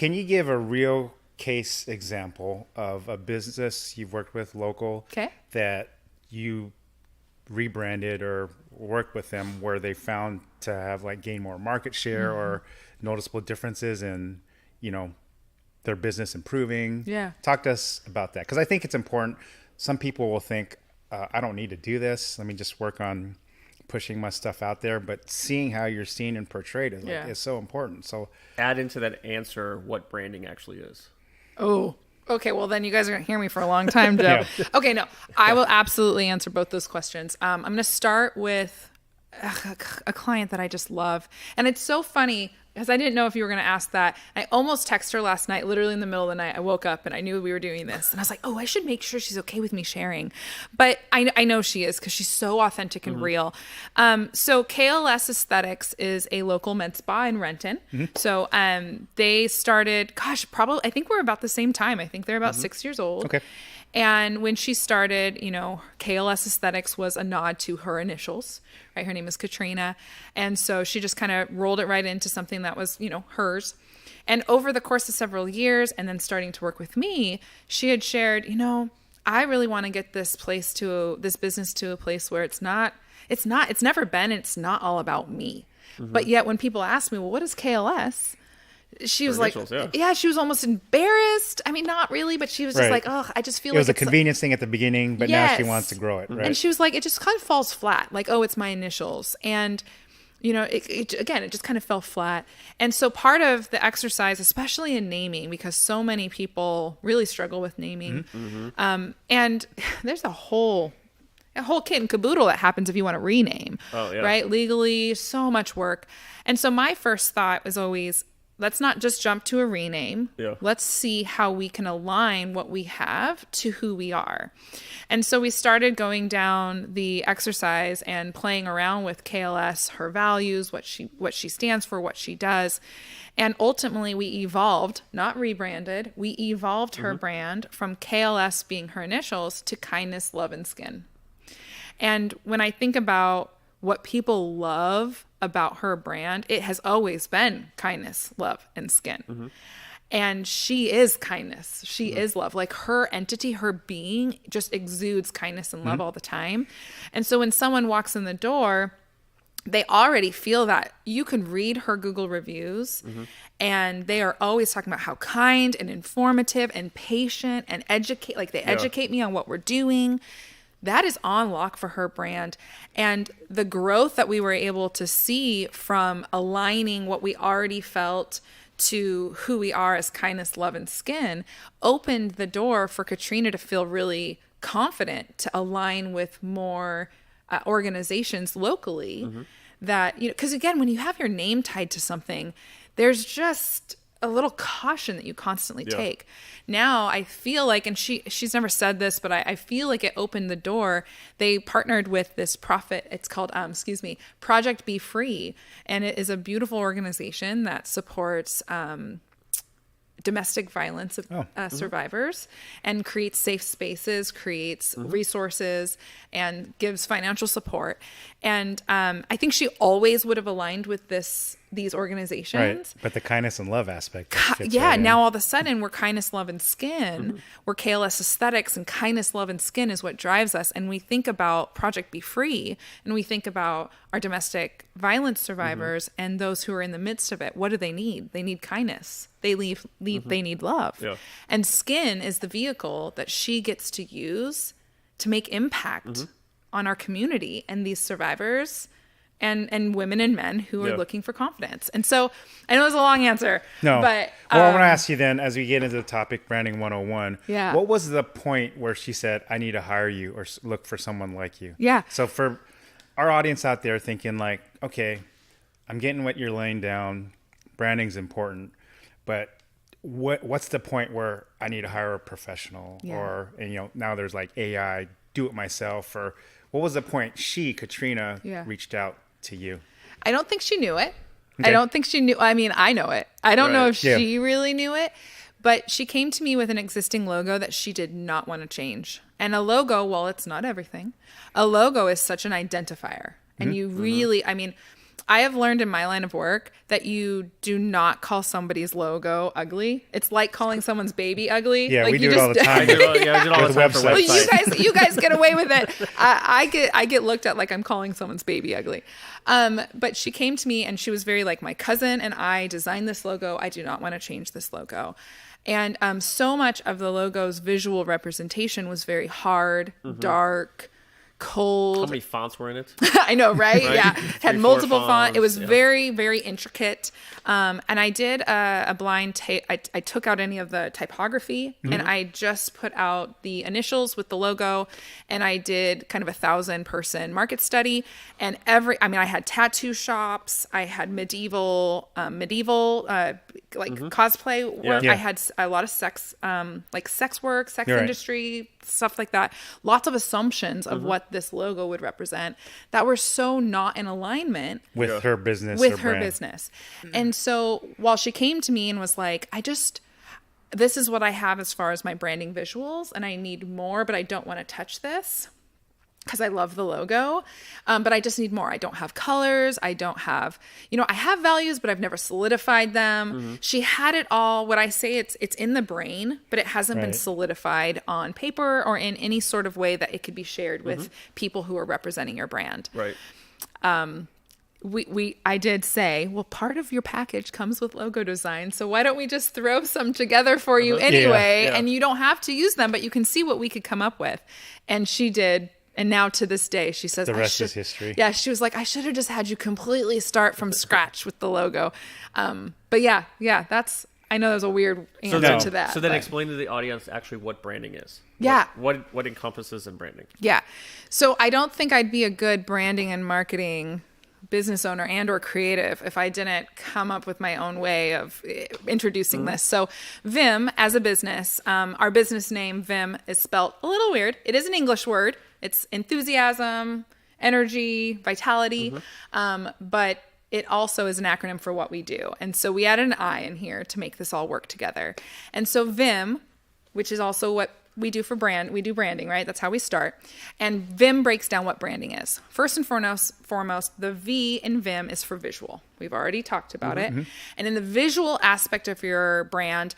can you give a real case example of a business you've worked with local that you rebranded or worked with them where they found to have like gain more market share or noticeable differences in, their business improving? Yeah. Talk to us about that. Because I think it's important. Some people will think, I don't need to do this. Let me just work on pushing my stuff out there. But seeing how you're seen and portrayed is so important. So add into that answer what branding actually is. Oh, okay. Well, then you guys are going to hear me for a long time, Joe. Okay, no, I will absolutely answer both those questions. I'm going to start with a client that I just love. And it's so funny because I didn't know if you were going to ask that. I almost texted her last night, literally in the middle of the night. I woke up and I knew we were doing this. And I was like, oh, I should make sure she's okay with me sharing. But I know she is because she's so authentic and real. So KLS Aesthetics is a local med spa in Renton. So they started, probably, I think we're about the same time. I think they're about 6 years old. Okay. And when she started, KLS Aesthetics was a nod to her initials, right? Her name is Katrina. And so she just kind of rolled it right into something that was, hers. And over the course of several years and then starting to work with me, she had shared, I really want to get this business to a place where it's never been, it's not all about me. But yet when people ask me, well, what is KLS? She was like, she was almost embarrassed. I mean, not really, but she was just like, oh, I just feel like it was a convenience thing at the beginning, but now she wants to grow it, right? And she was like, it just kind of falls flat. Like, oh, it's my initials. And, it just kind of fell flat. And so part of the exercise, especially in naming, because so many people really struggle with naming. And there's a whole kit and caboodle that happens if you want to rename, right? Legally, so much work. And so my first thought was always, let's not just jump to a rename. Let's see how we can align what we have to who we are. And so we started going down the exercise and playing around with KLS, her values, what she stands for, what she does. And ultimately we evolved, not rebranded. We evolved her brand from KLS being her initials to kindness, love, and skin. And when I think about what people love about her brand, it has always been kindness, love, and skin. And she is kindness. She is love. Like her entity, her being just exudes kindness and love all the time. And so when someone walks in the door, they already feel that. You can read her Google reviews and they are always talking about how kind and informative and patient and educate. Like they educate me on what we're doing. That is on lock for her brand. And the growth that we were able to see from aligning what we already felt to who we are as kindness, love, and skin opened the door for Katrina to feel really confident to align with more organizations locally that, because again, when you have your name tied to something, there's just a little caution that you constantly take. Now I feel like, and she's never said this, but I feel like it opened the door. They partnered with this profit. It's called, Project Be Free. And it is a beautiful organization that supports domestic violence survivors and creates safe spaces, creates resources, and gives financial support. And I think she always would have aligned with these organizations. Right. But the kindness and love aspect. Now all of a sudden we're kindness, love, and skin. We're KLS Aesthetics, and kindness, love, and skin is what drives us. And we think about Project Be Free, and we think about our domestic violence survivors and those who are in the midst of it. What do they need? They need kindness. They need love. And skin is the vehicle that she gets to use to make impact on our community and these survivors and women and men who are looking for confidence. And so I know it was a long answer. No. But well, I want to ask you then, as we get into the topic, Branding 101, Yeah. what was the point where she said, I need to hire you or look for someone like you? Yeah. So for our audience out there thinking like, okay, I'm getting what you're laying down. Branding's important. But what's the point where I need to hire a professional or, and, now there's like AI, do it myself, or what was the point Katrina reached out to you? I don't think she knew it. Okay. I don't think she knew. I mean, I know it. I don't know if she really knew it, but she came to me with an existing logo that she did not want to change. And a logo, while it's not everything, a logo is such an identifier. And you really, I mean, I have learned in my line of work that you do not call somebody's logo ugly. It's like calling someone's baby ugly. Yeah, like we do it all the time. I do it all the time for With websites. Well, you guys get away with it. I get looked at like I'm calling someone's baby ugly. But she came to me and she was very like, my cousin and I designed this logo. I do not want to change this logo. And so much of the logo's visual representation was very hard, dark, cold. How many fonts were in it? I know, right? Yeah. Had 3-4 multiple fonts. It was yeah. very, very intricate. And I did a blind I took out any of the typography and I just put out the initials with the logo. And I did kind of 1,000-person market study. And I had tattoo shops. I had medieval cosplay work. Yeah. I had a lot of sex work, sex You're right. industry, stuff like that. Lots of assumptions of what this logo would represent that were so not in alignment with her business. with or her brand. business. And so while she came to me and was like, this is what I have as far as my branding visuals and I need more, but I don't want to touch this because I love the logo. But I just need more. I don't have colors. I don't have, I have values, but I've never solidified them. She had it all. What I say, it's in the brain, but it hasn't been Right. solidified on paper or in any sort of way that it could be shared with people who are representing your brand. Right. I did say, well, part of your package comes with logo design. So why don't we just throw some together for you anyway? Yeah. And you don't have to use them, but you can see what we could come up with. And she did. And now to this day, she says, The rest is history. Yeah. She was like, I should have just had you completely start from scratch with the logo. But yeah, I know there's a weird answer to that. So then but- explain to the audience actually what branding is. Yeah. What encompasses in branding? Yeah. So I don't think I'd be a good branding and marketing business owner and or creative if I didn't come up with my own way of introducing this. So Vim as a business, our business name Vim is spelled a little weird. It is an English word. It's enthusiasm, energy, vitality. But it also is an acronym for what we do. And so we added an I in here to make this all work together. And so Vim, which is also what we do for we do branding, right? That's how we start. And Vim breaks down what branding is. First and foremost, the V in Vim is for visual. We've already talked about it. And in the visual aspect of your brand,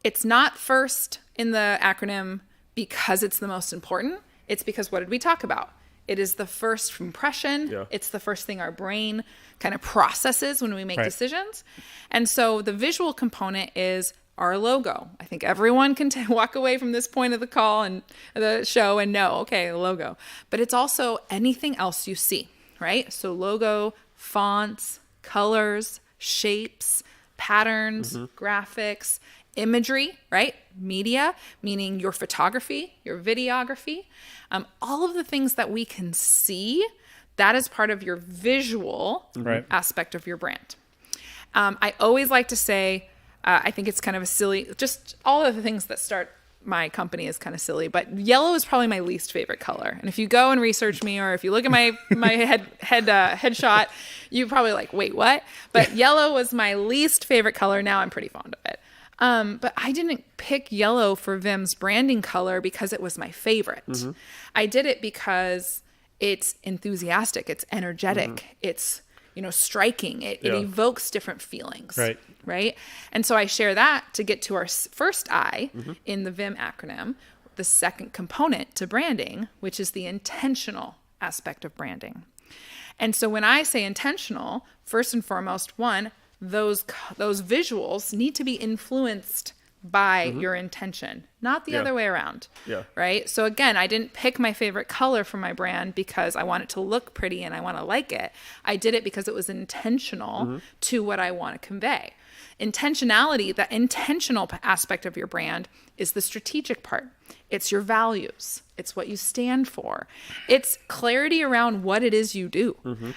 it's not first in the acronym because it's the most important. It's because what did we talk about? It is the first impression. Yeah. It's the first thing our brain kind of processes when we make Right. decisions. And so the visual component is our logo. I think everyone can walk away from this point of the call and the show and know, okay, the logo. But it's also anything else you see, right? So logo, fonts, colors, shapes, patterns, graphics, imagery, right? Media, meaning your photography, your videography, all of the things that we can see, that is part of your visual Right. aspect of your brand. I always like to say, I think it's kind of a silly, just all of the things that start my company is kind of silly, but yellow is probably my least favorite color. And if you go and research me, or if you look at my headshot, you probably like, wait, what? But yellow was my least favorite color. Now I'm pretty fond of it. But I didn't pick yellow for Vim's branding color because it was my favorite. I did it because it's enthusiastic, it's energetic, it's striking. It evokes different feelings. Right. And so I share that to get to our first I in the Vim acronym, the second component to branding, which is the intentional aspect of branding. And so when I say intentional, first and foremost, one, those visuals need to be influenced by your intention, not the other way around. Yeah. Right. So again, I didn't pick my favorite color for my brand because I want it to look pretty and I want to like it. I did it because it was intentional to what I want to convey. Intentionality, the intentional aspect of your brand is the strategic part. It's your values. It's what you stand for. It's clarity around what it is you do.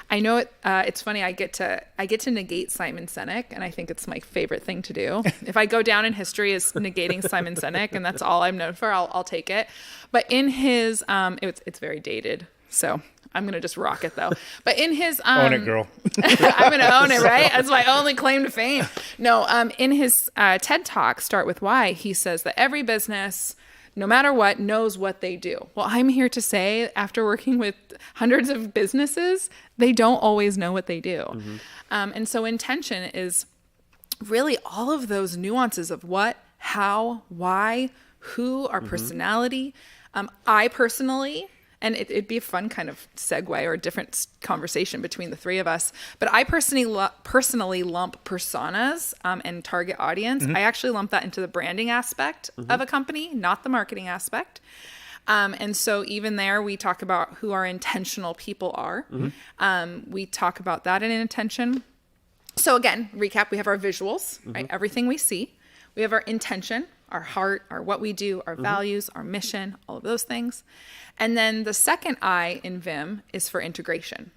I know it's funny. I get to negate Simon Sinek, and I think it's my favorite thing to do. If I go down in history as negating Simon Sinek, and that's all I'm known for, I'll take it. But in his, it's very dated, so I'm gonna just rock it though. But in his, Own it, girl. I'm gonna own it, right? That's my only claim to fame. No, in his TED Talk, Start With Why, he says that every business no matter what, knows what they do. Well, I'm here to say, after working with hundreds of businesses, they don't always know what they do. And so intention is really all of those nuances of what, how, why, who, our personality. I personally, and it'd be a fun kind of segue or a different conversation between the three of us, but I personally lump personas and target audience. I actually lump that into the branding aspect of a company, not the marketing aspect. And so even there, we talk about who our intentional people are. We talk about that in intention. So again, recap, we have our visuals, right? Everything we see. We have our intention, our heart, our what we do, our values, our mission, all of those things. And then the second I in Vim is for integration.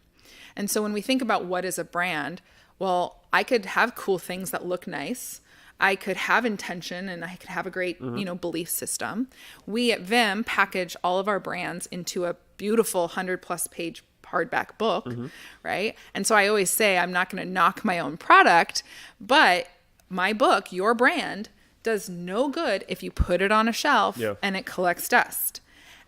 And so when we think about what is a brand, well, I could have cool things that look nice. I could have intention and I could have a great, belief system. We at Vim package all of our brands into a beautiful 100+ page hardback book, right? And so I always say, I'm not going to knock my own product, but my book, your brand, does no good if you put it on a shelf and it collects dust.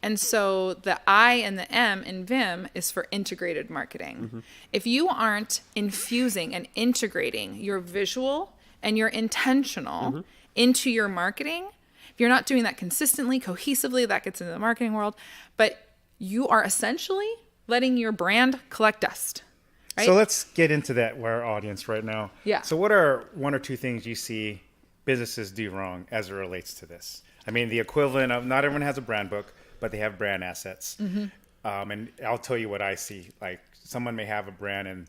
And so the I and the M in Vim is for integrated marketing. If you aren't infusing and integrating your visual and your intentional into your marketing, if you're not doing that consistently, cohesively, that gets into the marketing world, but you are essentially letting your brand collect dust. Right? So let's get into that with our audience right now. Yeah. So what are one or two things you see businesses do wrong as it relates to this? I mean, the equivalent of, not everyone has a brand book, but they have brand assets. And I'll tell you what I see. Like, someone may have a brand and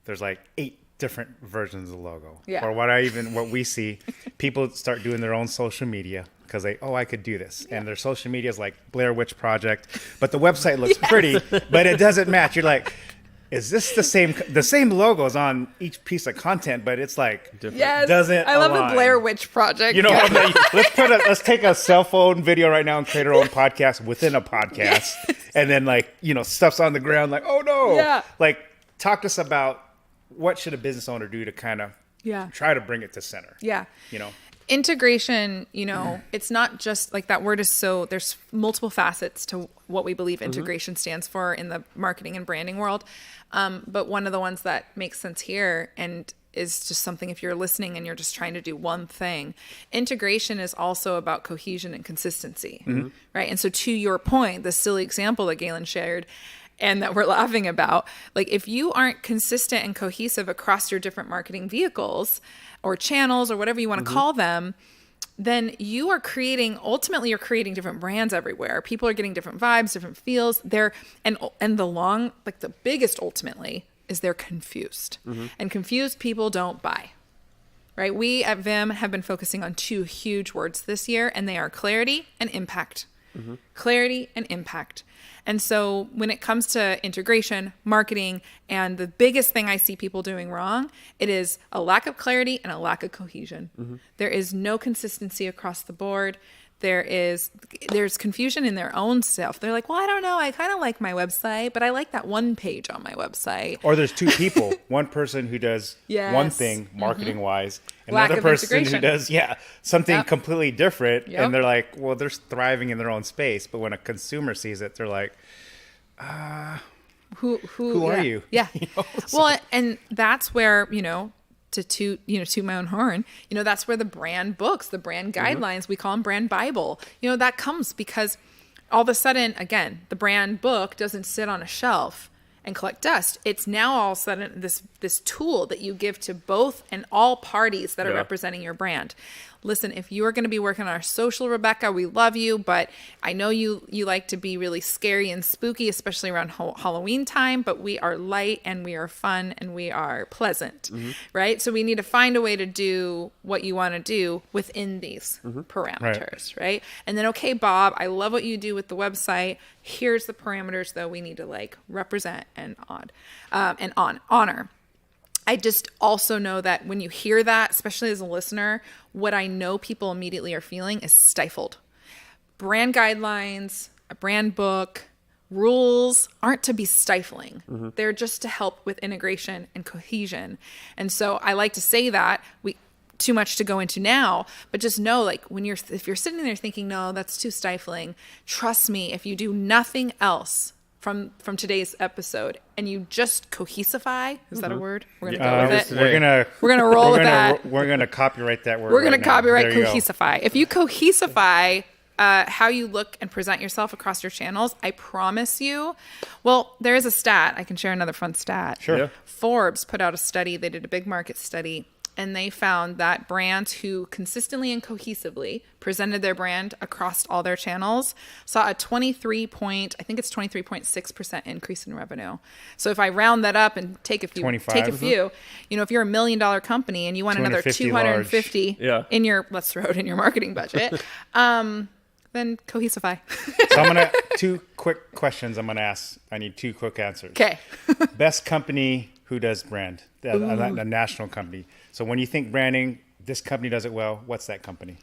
there's like 8 different versions of the logo. Yeah. Or what we see, people start doing their own social media because I could do this. And their social media is like Blair Witch Project, but the website looks pretty, but it doesn't match. You're like, is this the same logos on each piece of content, but it's like different. Yes, Doesn't I love align. the Blair Witch Project. You know, let's take a cell phone video right now and create our own podcast within a podcast, and then stuff's on the ground like, oh no, like talk to us about what should a business owner do to kind of try to bring it to center. Integration, it's not just like that word is so, there's multiple facets to what we believe integration stands for in the marketing and branding world. But one of the ones that makes sense here and is just something, if you're listening and you're just trying to do one thing, integration is also about cohesion and consistency, right? And so to your point, the silly example that Galen shared and that we're laughing about, like if you aren't consistent and cohesive across your different marketing vehicles or channels or whatever you want to call them, then you're creating different brands everywhere. People are getting different vibes, different feels. The biggest ultimately is they're confused. And confused people don't buy. Right? We at Vim have been focusing on 2 huge words this year, and they are clarity and impact. Clarity and impact. And so when it comes to integration, marketing, and the biggest thing I see people doing wrong, it is a lack of clarity and a lack of cohesion. There is no consistency across the board. There's confusion in their own self. They're like, well, I don't know. I kind of like my website, but I like that one page on my website. Or there's 2 people, one person who does one thing marketing wise, and Lack another of person integration. who does something completely different. And they're like, well, they're thriving in their own space. But when a consumer sees it, they're like, who are you? Yeah. Well, and that's where, to toot my own horn, that's where the brand books, the brand guidelines, we call them brand Bible, that comes because all of a sudden, again, the brand book doesn't sit on a shelf and collect dust. It's now all of a sudden this tool that you give to both and all parties that are representing your brand. Listen, if you are going to be working on our social, Rebecca, we love you, but I know you like to be really scary and spooky, especially around Halloween time, but we are light and we are fun and we are pleasant, right? So we need to find a way to do what you want to do within these parameters, right? And then, okay, Bob, I love what you do with the website. Here's the parameters, though, we need to represent and honor. I just also know that when you hear that, especially as a listener, what I know people immediately are feeling is stifled. Brand guidelines, a brand book, rules aren't to be stifling. They're just to help with integration and cohesion. And so I like to say that too much to go into now, but just know, like, if you're sitting there thinking, no, that's too stifling, trust me, if you do nothing else from today's episode and you just cohesify, is that a word? We're gonna go with it. We're gonna roll with that. We're gonna copyright that word. We're gonna copyright there cohesify. If you cohesify how you look and present yourself across your channels, I promise you. Well, there is a stat. I can share another fun stat. Sure. Yeah. Forbes put out a study. They did a big market study, and they found that brands who consistently and cohesively presented their brand across all their channels saw a 23.6% increase in revenue. So if I round that up and take a few, 25. you know, if you're $1 million company and you want another 250 in your, let's throw it in your marketing budget, then cohesify. So two quick questions I'm gonna ask. I need two quick answers. Okay. Best company who does brand, a national company. So when you think branding, this company does it well. What's that company?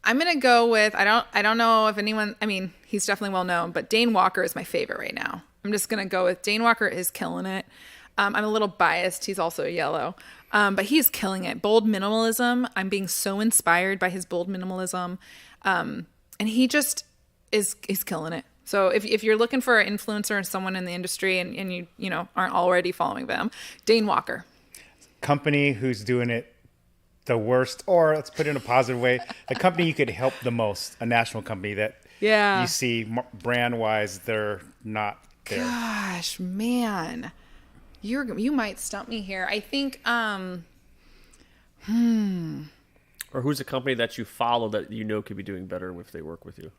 I'm gonna go with, I don't know if anyone, I mean, he's definitely well known, but Dane Walker is my favorite right now. I'm just gonna go with Dane Walker is killing it. I'm a little biased. He's also a yellow, but he's killing it. Bold minimalism. I'm being so inspired by his bold minimalism. And he just he's killing it. So if you're looking for an influencer and someone in the industry and you know aren't already following them, Dane Walker. Company who's doing it the worst, or let's put it in a positive way, a company you could help the most, a national company that you see brand wise they're not there. Gosh, man, you might stump me here. I think Or who's a company that you follow that you know could be doing better if they work with you?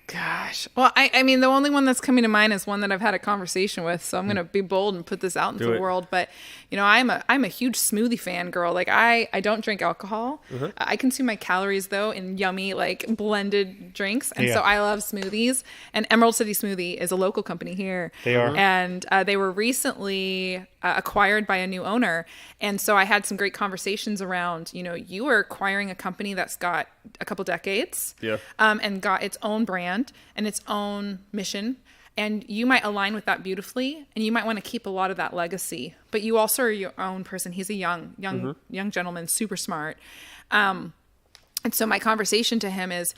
Gosh. Well, I mean, the only one that's coming to mind is one that I've had a conversation with. So I'm going to be bold and put this out into the world. But, you know, I'm a huge smoothie fan girl. Like I don't drink alcohol. I consume my calories though in yummy, like blended drinks. And so I love smoothies, and Emerald City Smoothie is a local company here. They are. And they were recently acquired by a new owner. And so I had some great conversations around, you know, you are acquiring a company that's got a couple decades and got its own brand and its own mission. And you might align with that beautifully, and you might want to keep a lot of that legacy, but you also are your own person. He's a young gentleman, super smart. And so my conversation to him is,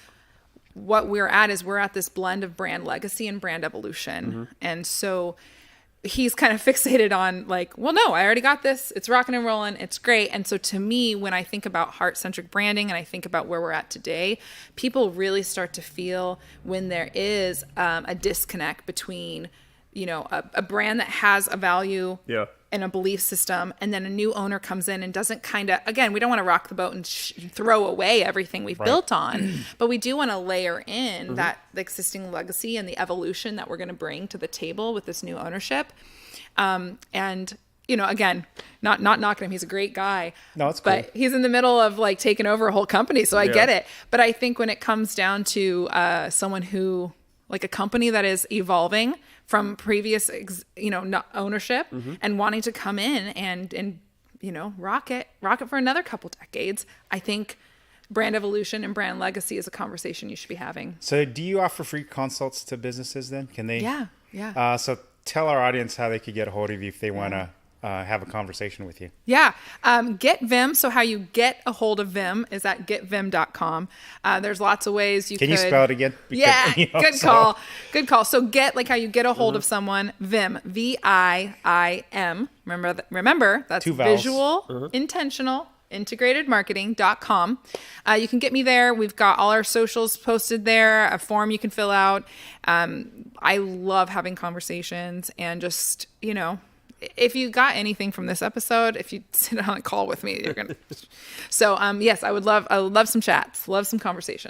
what we're at this blend of brand legacy and brand evolution. And so he's kind of fixated on like, well, no, I already got this. It's rocking and rolling. It's great. And so to me, when I think about heart-centric branding and I think about where we're at today, people really start to feel when there is a disconnect between, you know, a brand that has a value and a belief system, and then a new owner comes in and doesn't kind of, again, we don't want to rock the boat and throw away everything we've built on, but we do want to layer in that the existing legacy and the evolution that we're going to bring to the table with this new ownership. And, you know, again, not knocking him. He's a great guy. No, it's cool. But he's in the middle of like taking over a whole company. So I get it. But I think when it comes down to someone who, like a company that is evolving from previous, ownership and wanting to come in and you know, rock it for another couple decades, I think brand evolution and brand legacy is a conversation you should be having. So do you offer free consults to businesses then? Can they? Yeah. So tell our audience how they could get a hold of you if they want to have a conversation with you. Yeah. Get Vim. So how you get a hold of Vim is at getvim.com. There's lots of ways you Can you spell it again? Because, Good call. So get, like how you get a hold of someone, Vim, VIIM. Remember that's two vowels. Visual, intentional, integratedmarketing.com. You can get me there. We've got all our socials posted there, a form you can fill out. I love having conversations and just, you know, if you got anything from this episode, if you sit on a call with me, you're going to. So, yes, I would love some chats, love some conversation.